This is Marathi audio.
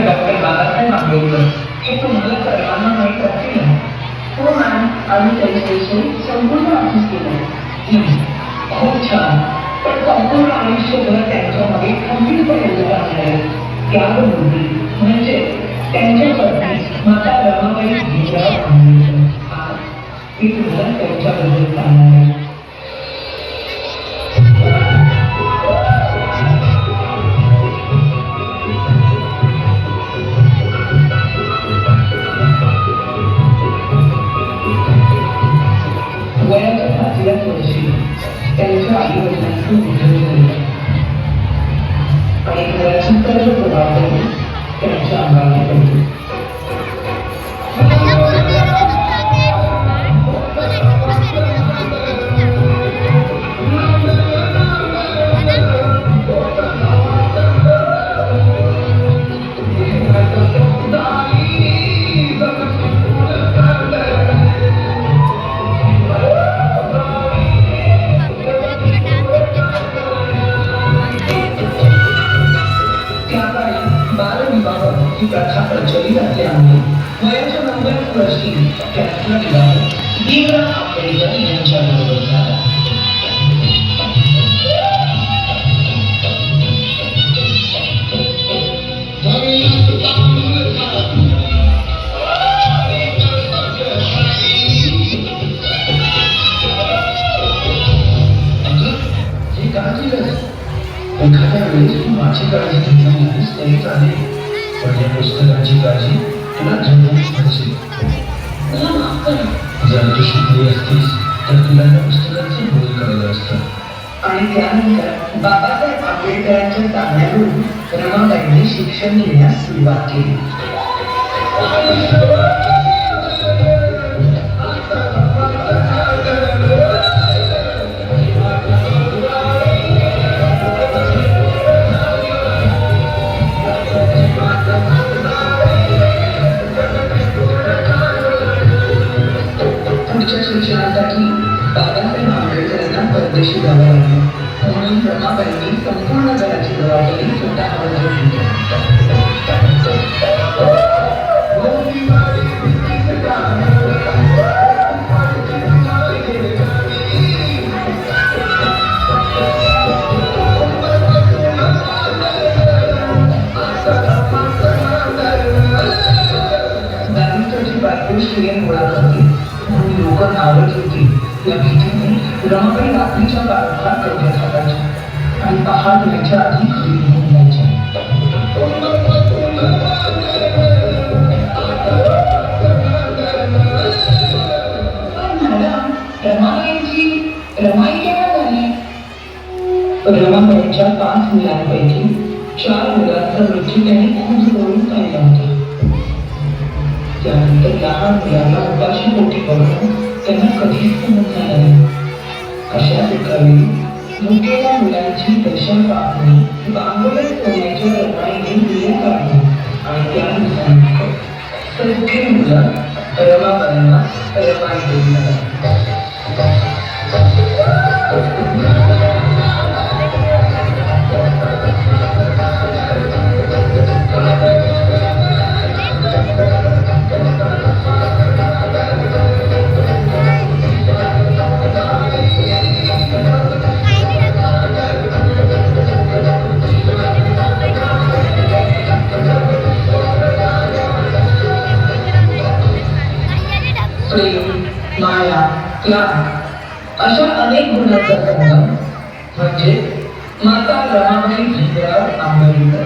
डॉक्टर बाबासाहेब आंबेडकर हे तुम्हाला सर्वांना माहीत असेल. हो मॅम, आम्ही त्यांच्याविषयी संपूर्ण अभ्यास केला. खूप छान. पण संपूर्ण आयुष्यभर त्यांच्यामध्ये खंबीरपणे उभं राहणारे त्यागमूर्ती म्हणजे त्यांच्या पत्नी माता रमाबाई भीमराव आंबेडकर. आज मी तुम्हाला त्यांच्याबद्दल सांगणार आहे. वयाच्या 5व्याच वर्षी त्यांच्या आई-वडिलांचं निधन झालं आणि घराची सर्व जबाबदारी त्यांच्या अंगावर पडली. ही प्रथा प्रचलित असल्यामुळे वयाच्या 9व्याच वर्षी त्यांचा विवाह भीमराव आंबेडकर यांच्याबरोबर झाला. एखाद्या वेळेस तू माझी काळजी घेतली नाहीस तरी चालेल, पण या पुस्तकाची काळजी तुला घेऊनच पाहिजे. मला माफ करा. जर तू शिकली असतीस तर तुला या पुस्तकाचं बोल कळलं असतं. आणि त्यानंतर बाबासाहेब आंबेडकरांच्या सांगण्यावरून रमाबाईंनी शिक्षण घेण्यास सुरुवात केली. पुढच्या शिक्षणासाठी बाबासाहेब आंबेडकरांना परदेशी जावं लागलं, म्हणून रमाबाईंनी संपूर्ण घराची जबाबदारी स्वतःवर घेतली. बॅरिस्टरची बायको श्रेय गोळा करते म्हणून लोक नावत होती. या भीतीने रमाबाई रात्रीच्या काळात कवड्यात हाताच्या आणि पहाट व्हायच्या आधी घरी निघून जायच्या. रमाई केव्हा झाली? रमाबाईंच्या 5 मुलांपैकी 4 मुलांचा मृत्यू त्यांनी खूप जवळून पाहिला होता. त्यानंतर लहान मुलांना उपाशी पोटी बघणं त्यांना कधीच समजणार नाही. अशाच एका वेळी मुकेल्या मुलांची दशा पाहून बांगोलन सोन्याच्या रमाईने दिले काढली आणि त्या दिवसानंतर सगळी मुलं रमाबाईंना रमाई देऊ लागली. प्रेम, माया, त्याग अशा अनेक गुणांचा संगम म्हणजे माता रमाबाई भीमराव आंबेडकर.